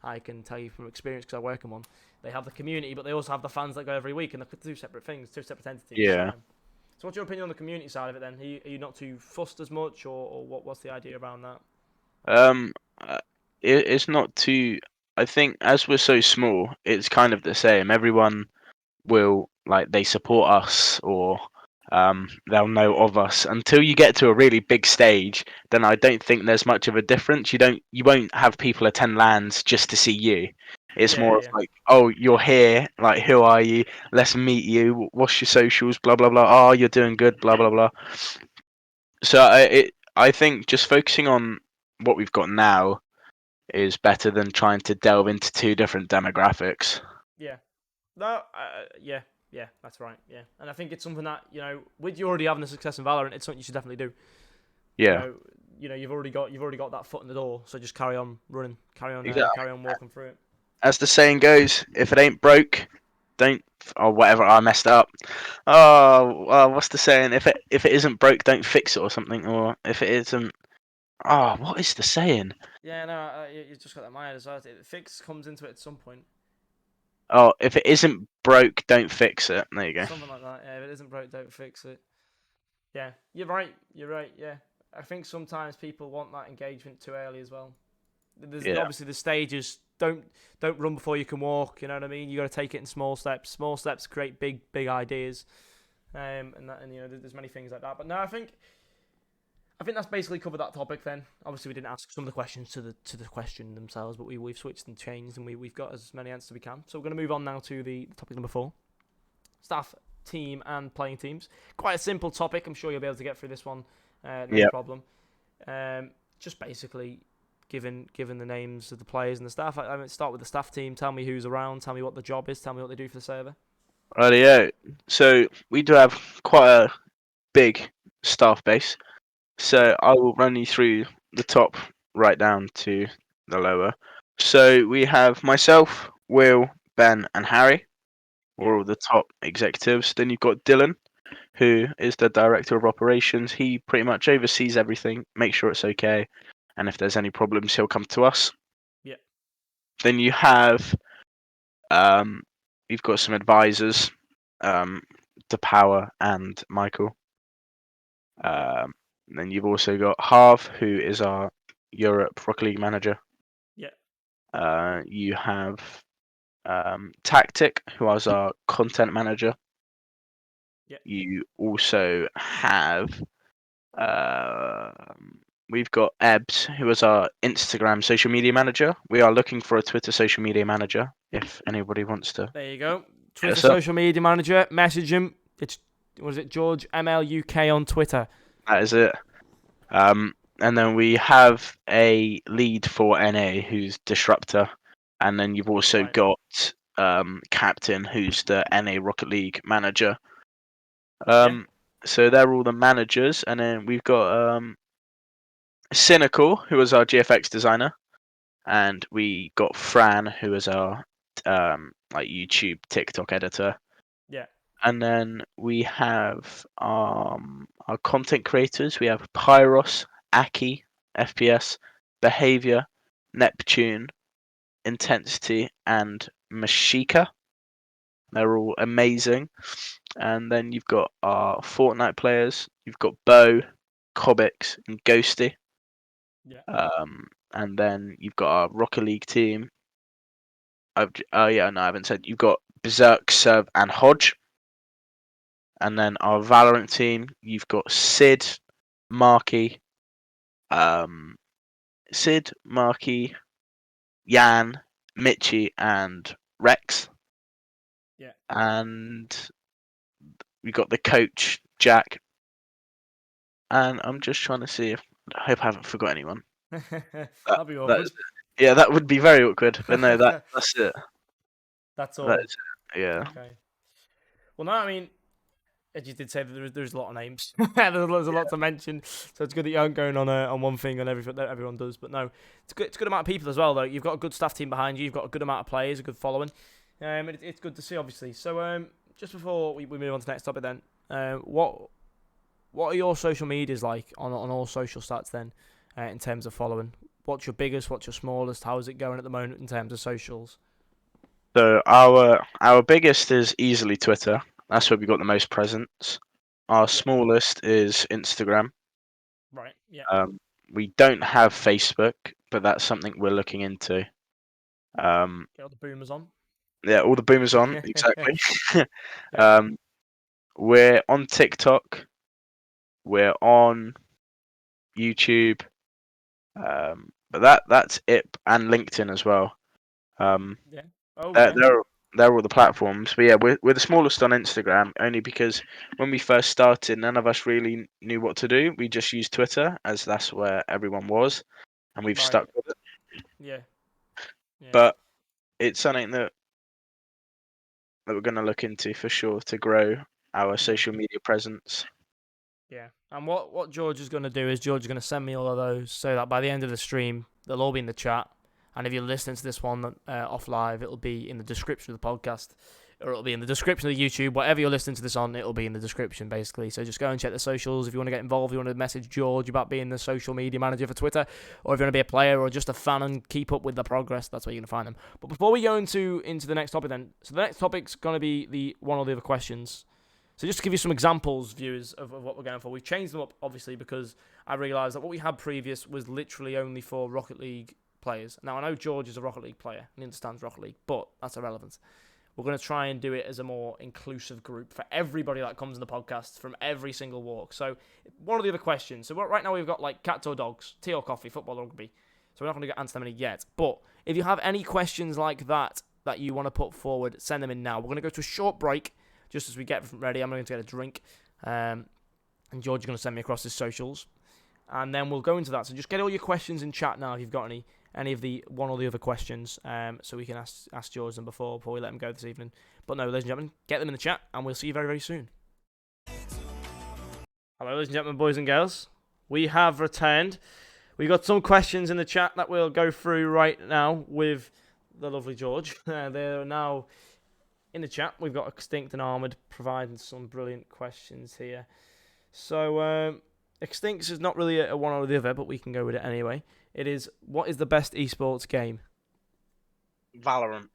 I can tell you from experience because I work in one. They have the community, but they also have the fans that go every week, and they're two separate things, two separate entities. yeah. So what's your opinion on the community side of it then? Are you not too fussed as much, or what's the idea around that? Um, it's not too. I think as we're so small, it's kind of the same. Everyone will like they support us or they'll know of us until you get to a really big stage. Then I don't think there's much of a difference. You won't have people attend lands just to see you. It's Yeah, more of yeah, like, oh, you're here. Like, who are you? Let's meet you. What's your socials? Blah blah blah. Oh, you're doing good. Blah blah blah. So I think just focusing on what we've got now is better than trying to delve into two different demographics. yeah. No, yeah, yeah, that's right. Yeah, and I think it's something that with you already having the success in Valorant, it's something you should definitely do. You Yeah, know, you've already got that foot in the door, so just carry on running, exactly. carry on walking through it. As the saying goes, if it ain't broke, don't or whatever. I messed up. Oh, what's the saying? If it isn't broke, don't fix it or something. Or if it isn't, oh, what is the saying? Yeah, no, you just got that in my head as well. The fix comes into it at some point, Oh, if it isn't broke, don't fix it. There you go. something like that. Yeah, if it isn't broke, don't fix it. Yeah, you're right. You're right. Yeah, I think sometimes people want that engagement too early as well. There's Yeah, obviously the stages. Don't run before you can walk. You know what I mean? You got to take it in small steps. Small steps create big ideas. There's many things like that. But no, I think that's basically covered that topic. Then obviously we didn't ask some of the questions to the question themselves, but we've switched and changed, and we've got as many answers as we can. So we're going to move on now to the topic number 4: staff, team, and playing teams. Quite a simple topic. I'm sure you'll be able to get through this one, no yeah. problem. Just basically given the names of the players and the staff. I mean, start with the staff team. Tell me who's around. Tell me what the job is. Tell me what they do for the server. Rightio. So we do have quite a big staff base. Yeah, So I will run you through the top right down to the lower. So we have myself, Will, Ben, and Harry. yeah, We're all the top executives. Then you've got Dylan, who is the director of operations. He pretty much oversees everything, makes sure it's okay, and if there's any problems, he'll come to us. yeah, Then you have you've got some advisors, um, Power and Michael. yeah, Um, then you've also got Harv, who is our Europe Rocket League manager. yeah, You have Tactic, who is our content manager. yeah. You also have we've got Ebbs, who is our Instagram social media manager. We are looking for a Twitter social media manager. If anybody wants to There you go. hit Twitter us up, social media manager. Message him. It's was it George MLUK on Twitter. that is it. And then we have a lead for NA, who's Disruptor, and then you've also Right. got Captain, who's the NA Rocket League manager. Yeah. So they're all the managers, and then we've got Cynical, who is our GFX designer, and we got Fran, who is our like YouTube, TikTok editor. Yeah. And then we have our content creators. We have Pyros, Aki, FPS, Behavior, Neptune, Intensity, and Mashika. They're all amazing. And then you've got our Fortnite players. You've got Bo, Cobbix, and Ghosty. Yeah. And then you've got our Rocket League team. Oh yeah, no, I haven't said. You've got Berserk, Serv, and Hodge. And then our Valorant team, you've got Marky, um, Marky, Yan, Mitchie, and Rex. Yeah. And we got the coach, Jack. And I'm just trying to see if I hope I haven't forgot anyone. That'd be That awkward. is it. Yeah, that would be very awkward. But no, that's it. That's That all. is it. Yeah. Okay. Well, no, I mean, as you did say, there's a lot of names. There's a lot to mention, so it's good that you aren't going on one thing on everything that everyone does. But no, it's a good amount of people as well, though. You've got a good staff team behind you. You've got a good amount of players, a good following. It's good to see, obviously. So just before we move on to the next topic, then, what are your social medias like on all social stats then, in terms of following? What's your biggest? What's your smallest? How is it going at the moment in terms of socials? So our biggest is easily Twitter. That's where we got the most presence. Our Yeah. smallest is Instagram. Right. Yeah. Um, we don't have Facebook, but that's something we're looking into. Get all the boomers on. Yeah, all the boomers on, exactly. Yeah. um, we're on TikTok. We're on YouTube. But that's it, and LinkedIn as well. Um, Yeah. Oh they're, yeah. they're they're all the platforms. But yeah, we're the smallest on Instagram only because when we first started, none of us really knew what to do. We just used Twitter as that's where everyone was, and we've Right. stuck with it. Yeah. Yeah. But it's something that we're going to look into for sure to grow our Yeah. social media presence. Yeah. And what George is going to do is George is going to send me all of those so that by the end of the stream they'll all be in the chat. And if you're listening to this one off live, it'll be in the description of the podcast, or it'll be in the description of the YouTube. Whatever you're listening to this on, it'll be in the description basically. So just go and check the socials if you want to get involved. If you want to message George about being the social media manager for Twitter, or if you want to be a player or just a fan and keep up with the progress, that's where you're gonna find them. But before we go into the next topic, then, so the next topic's gonna be the one or the other questions. So just to give you some examples, viewers, of what we're going for, we've changed them up, obviously, because I realised that what we had previous was literally only for Rocket League players. Now, I know George is a Rocket League player, and he understands Rocket League, but that's irrelevant. We're going to try and do it as a more inclusive group for everybody that comes in the podcast from every single walk. So, one of the other questions. So, right now we've got, like, cats or dogs, tea or coffee, football or rugby. So, we're not going to answer them any yet. But if you have any questions like that you want to put forward, send them in now. We're going to go to a short break. Just as we get ready, I'm going to get a drink. And George is going to send me across his socials. And then we'll go into that. So just get all your questions in chat now if you've got any of the one or the other questions. So we can ask George them before we let him go this evening. But no, ladies and gentlemen, get them in the chat and we'll see you very, very soon. Hello, ladies and gentlemen, boys and girls. We have returned. We got some questions in the chat that we'll go through right now with the lovely George. They're now in the chat. We've got Extinct and Armored providing some brilliant questions here. So, Extinct is not really a one or the other, but we can go with it anyway. It is, what is the best esports game? Valorant.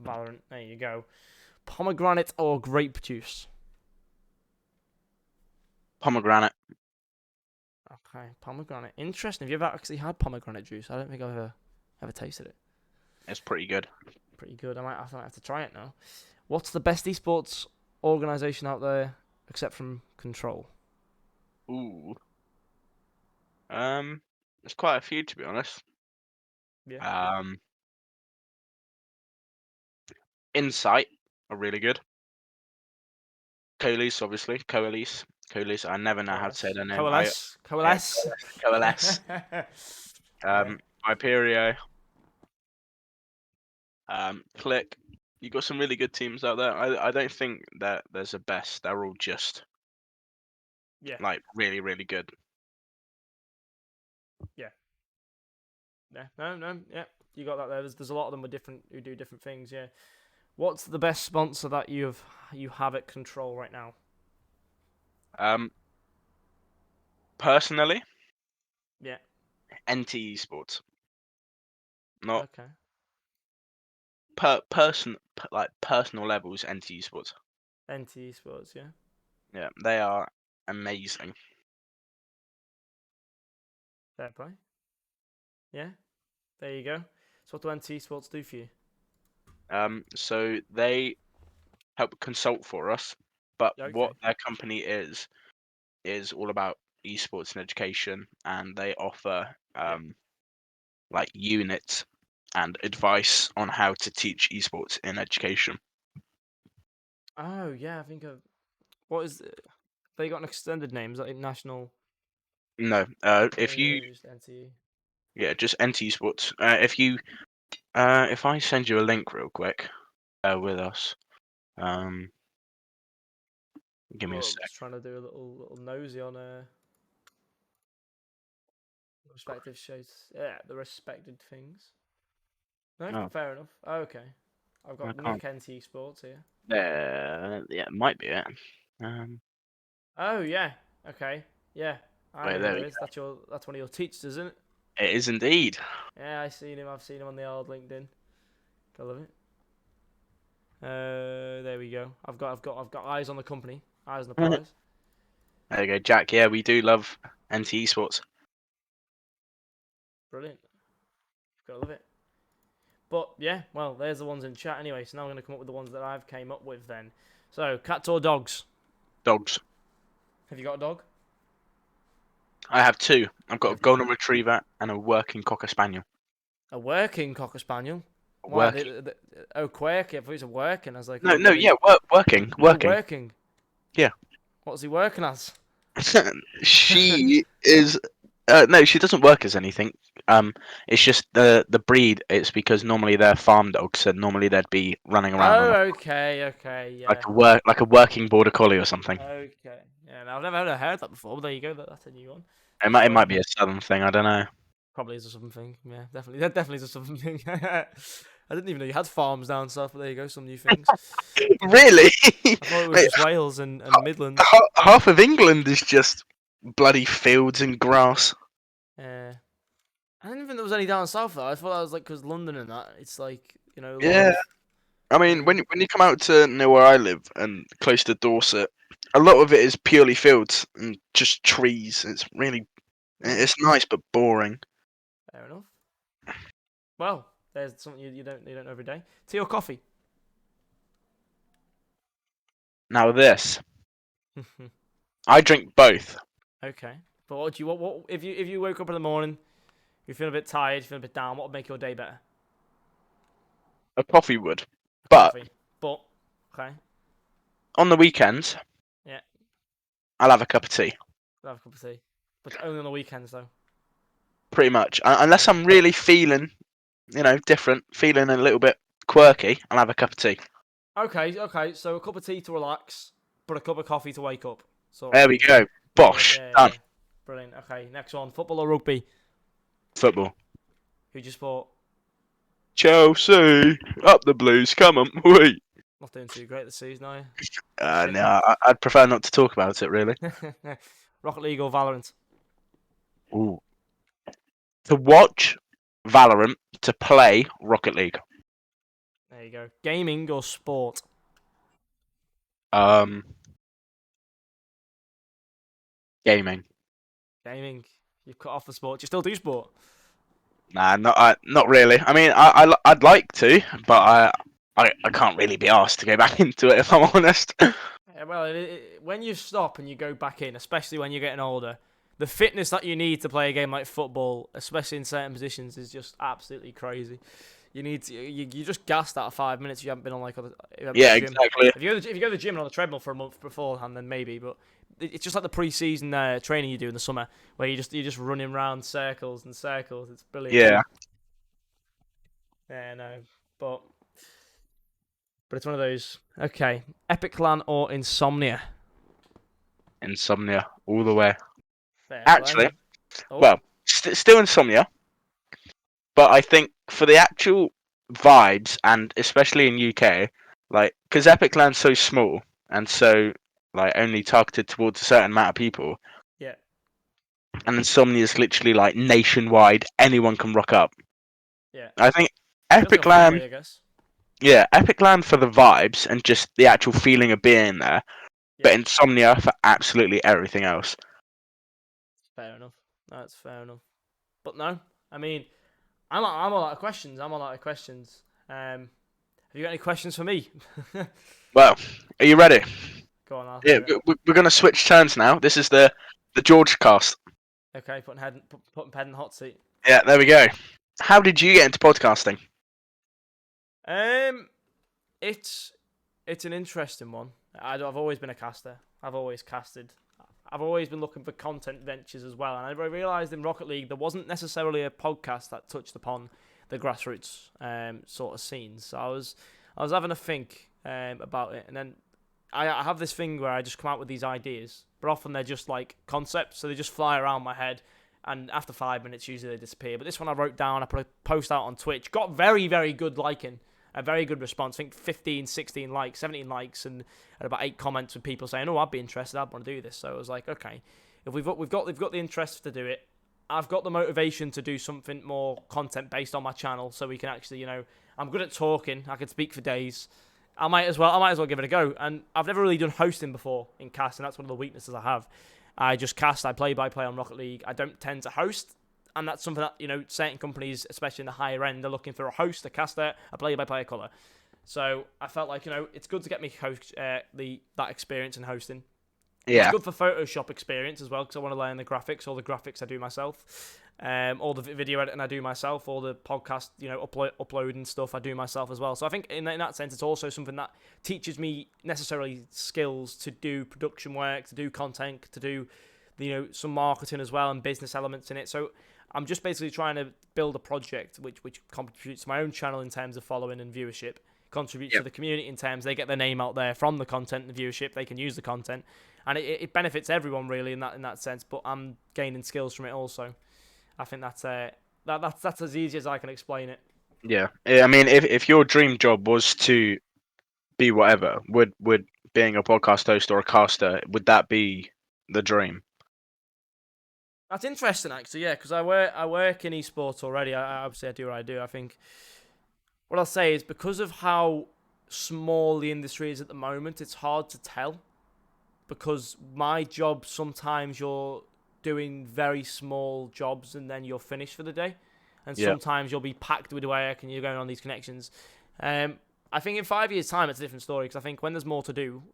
Valorant. There you go. Pomegranate or grape juice? Pomegranate. Okay, pomegranate. Interesting. Have you ever actually had pomegranate juice? I don't think I've ever tasted it. It's pretty good. Pretty good. I might have to try it now. What's the best esports organization out there except from Control? Ooh. There's quite a few to be honest. Yeah. Insight are really good. Coalesce, obviously. Coalesce. I never know how to say their name. Coalesce. Yeah, Coalesce. Coalesce. Yeah. Hyperio. Click. You got some really good teams out there. I don't think that there's a best. They're all just Yeah. like really, really good. Yeah. Yeah. No. Yeah. You got that there. There's a lot of them with who do different things. Yeah. What's the best sponsor that you have at Control right now? Personally, Yeah. NT Esports, not Okay. like personal levels. NT Esports, NT Esports, yeah. yeah, they are amazing. Fair play. Yeah. There you go. So what do NT Esports do for you? So they help consult for us, but what Okay. their company is all about esports and education, and they offer Yeah. like units and advice on how to teach esports in education. Oh yeah, I think of what is it? They got an extended name. Is that like National? No, if you Just NT. yeah, just enter esports. If I send you a link real quick, with us, um, give me a Well, I'm sec. just trying to do a little nosy on respective shows. Yeah, the respected things. No, Oh, fair enough. Okay, I've I got can't. Nick NT Sports here. There, yeah, it might be it. Um, Oh yeah. Okay. Yeah. I wait, know who there it we is. go. That's one of your teachers, isn't it? It is indeed. Yeah, I seen him. I've seen him on the old LinkedIn. I love it. There we go. I've got eyes on the company. Eyes on the There prize. you go, Jack. Yeah, we do love NT Esports. Brilliant. Gotta love it. But yeah, well, there's the ones in chat anyway. So now I'm gonna come up with the ones that I've came up with then. So cats or dogs? Dogs. Have you got a dog? I have two. I've got a Have you? golden retriever and a working cocker spaniel. A working cocker spaniel? Why? Working. Oh, quirky. I thought it was a working. I was like, No, oh, no, bloody. yeah, working, Oh, working. working. Yeah. What's he working as? She is. No, she doesn't work as anything. Um, it's just the breed. It's because normally they're farm dogs, and normally they'd be running around on Oh, okay, okay, like yeah. like a working border collie or something. Okay. Yeah, no, I've never heard that before, but there you go. That's a new one. It So might be a southern thing. I don't know. probably is a southern thing. Yeah, definitely. That definitely is a southern thing. I didn't even know you had farms down south, but there you go, some new things. Really? I thought it was Mate, just Wales and Midlands. half of England is just bloody fields and grass. I didn't think there was any down south though. I thought that was like because London and that. It's like a lot Yeah. of. I mean, Uh, when you come out to near where I live and close to Dorset, a lot of it is purely fields and just trees. yeah, It's nice but boring. fair enough. Well, there's something you don't know every day. Tea or coffee? Now this, I drink both. Okay, but what do you what if you woke up in the morning, you're feeling a bit tired, you're feeling a bit down. What would make your day better? A coffee would, A but coffee. But okay, on the weekends yeah, I'll have a cup of tea. I'll have a cup of tea, but only on the weekends though. Pretty much, unless I'm really feeling, different, feeling a little bit quirky, I'll have a cup of tea. Okay, okay. So a cup of tea to relax, but a cup of coffee to wake up, sort of There we thing. go. Yeah, Bosh, yeah, done. yeah. Brilliant. Okay, next one. Football or rugby? Football. Who do you support? Chelsea, up the Blues. Come on, wait. Not doing too great this season, are No, you? I'd prefer not to talk about it really. Rocket League or Valorant? Ooh. To watch Valorant, to play Rocket League. There you go. Gaming or sport? Um, Gaming. Gaming. You've cut off the sport. You still do sport? Nah, not really. I mean, I'd like to, but I can't really be asked to go back into it if I'm honest. Yeah, well, when you stop and you go back in, especially when you're getting older, the fitness that you need to play a game like football, especially in certain positions, is just absolutely crazy. You need to, you just gassed out of 5 minutes. If you haven't been on like you haven't been Yeah, to the gym. exactly. If you go to the gym and on the treadmill for a month beforehand, then maybe. But it's just like the pre-season training you do in the summer, where you're just running around circles and circles. It's brilliant. Yeah, Yeah, no, but it's one of those. Okay, Epic Clan or Insomnia? Insomnia all the way. Fair Actually, play. Oh, well, still Insomnia, but I think for the actual vibes and especially in UK, like, because Epic Land's so small and so like only targeted towards a certain amount of people, Yeah. and Insomnia is literally like nationwide. Anyone can rock up. Yeah. I think Feels like Epic a fun Land, way, I guess. yeah, Epic Land for the vibes and just the actual feeling of being there, but Yeah. Insomnia for absolutely everything else. Fair enough. That's fair enough. But no, I mean, I'm all out of questions. I'm all out of questions. Have you got any questions for me? Well, are you ready? Go on, I'll Yeah, hear it. we're gonna switch turns now. This is the George cast. Okay, putting head in the hot seat. Yeah, there we go. How did you get into podcasting? Um, it's it's an interesting one. I've always been a caster. I've always casted. I've always been looking for content ventures as well. And I realised in Rocket League there wasn't necessarily a podcast that touched upon the grassroots sort of scenes. So I was having a think about it, and then I have this thing where I just come out with these ideas, but often they're just like concepts, so they just fly around my head. And after 5 minutes, usually they disappear. But this one I wrote down, I put a post out on Twitch, got very, very good liking, a very good response. I think 15, 16 likes, 17 likes, and about 8 comments with people saying, "Oh, I'd be interested. I'd want to do this." So I was like, okay, if we've got the interest to do it, I've got the motivation to do something more content based on my channel, so we can actually, I'm good at talking. I can speak for days. I might as well give it a go. And I've never really done hosting before in cast, and that's one of the weaknesses I have. I just cast. I play by play on Rocket League. I don't tend to host. And that's something that, certain companies, especially in the higher end, are looking for a host, a caster, a play-by-play caller. So I felt like, it's good to get me that experience in hosting. It's Yeah, good for Photoshop experience as well, because I want to learn the graphics. All the graphics I do myself. All the video editing I do myself. All the podcast, uploading stuff I do myself as well. So I think in that sense, it's also something that teaches me necessarily skills to do production work, to do content, to do, some marketing as well and business elements in it. So I'm just basically trying to build a project which contributes to my own channel in terms of following and viewership, contributes to the community in terms they get their name out there from the content and the viewership, they can use the content, and it benefits everyone really in that sense. But I'm gaining skills from it also. I think that's as easy as I can explain it. yeah. I mean, if your dream job was to be whatever, would being a podcast host or a caster, would that be the dream? That's interesting, actually, yeah, because I work in esports already. I obviously I do what I do. I think what I'll say is because of how small the industry is at the moment, it's hard to tell. Because my job, sometimes you're doing very small jobs and then you're finished for the day, and Yeah, sometimes you'll be packed with work and you're going on these connections. I think in 5 years' time, it's a different story because I think when there's more to do,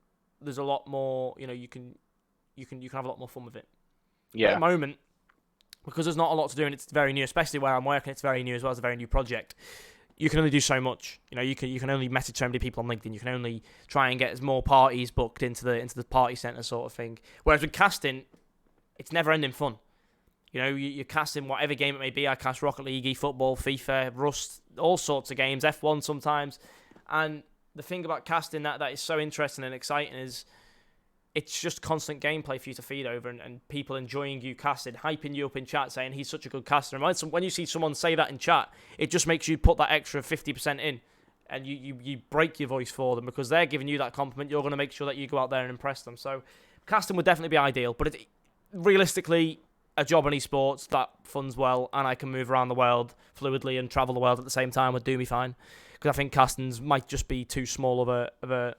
there's a lot more. You can have a lot more fun with it. But at yeah, the moment, because there's not a lot to do and it's very new, especially where I'm working, it's very new as well. It's a very new project. You can only do so much. You can only message so many people on LinkedIn. You can only try and get as more parties booked into the party center sort of thing. Whereas with casting, it's never ending fun. You're casting whatever game it may be. I cast Rocket League, eFootball, FIFA, Rust, all sorts of games, F1 sometimes. And the thing about casting that is so interesting and exciting is it's just constant gameplay for you to feed over, and people enjoying you casting, hyping you up in chat, saying he's such a good caster. And when you see someone say that in chat, it just makes you put that extra 50% in, and you break your voice for them because they're giving you that compliment. You're going to make sure that you go out there and impress them. So casting would definitely be ideal, but realistically, a job in esports that funds well and I can move around the world fluidly and travel the world at the same time would do me fine. Because I think castings might just be too small of a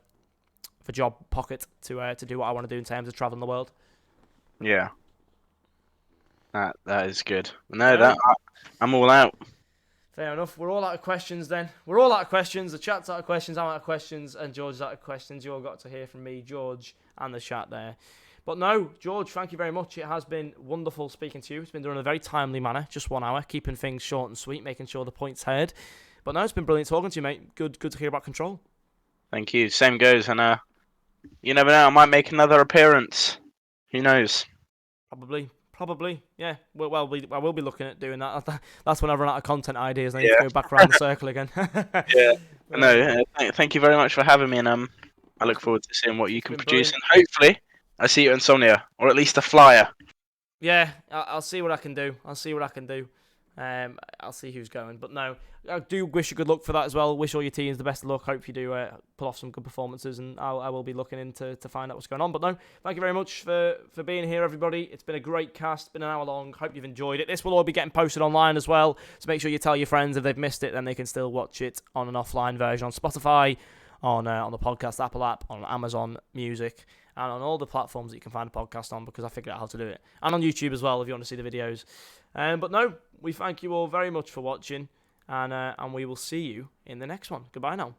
job pocket to do what I want to do in terms of traveling the world. yeah. That is good. No, No, I'm all out. fair enough. We're all out of questions then. We're all out of questions. The chat's out of questions. I'm out of questions. And George's out of questions. You all got to hear from me, George, and the chat there. But no, George, thank you very much. It has been wonderful speaking to you. It's been done in a very timely manner, just 1 hour, keeping things short and sweet, making sure the point's heard. But no, it's been brilliant talking to you, mate. Good to hear about Control. Thank you. Same goes, and you never know. I might make another appearance. Who knows? Probably, yeah. Well, I will be looking at doing that. That's when I run out of content ideas. I need Yeah, to go back around the circle again. yeah. But No, thank you very much for having me, and I look it's forward to seeing what you it's can been produce, brilliant. and hopefully I see you at Insomnia, or at least a flyer. Yeah, I'll see what I can do. I'll see who's going. But no, I do wish you good luck for that as well. Wish all your teams the best of luck. Hope you do pull off some good performances, and I will be looking into to find out what's going on. But no, thank you very much for being here, everybody. It's been a great cast. Been an hour long. Hope you've enjoyed it. This will all be getting posted online as well, so make sure you tell your friends if they've missed it, then they can still watch it on an offline version on Spotify, on the podcast Apple app, on Amazon Music, and on all the platforms that you can find a podcast on, because I figured out how to do it. And on YouTube as well, if you want to see the videos. But no, we thank you all very much for watching, and we will see you in the next one. Goodbye now.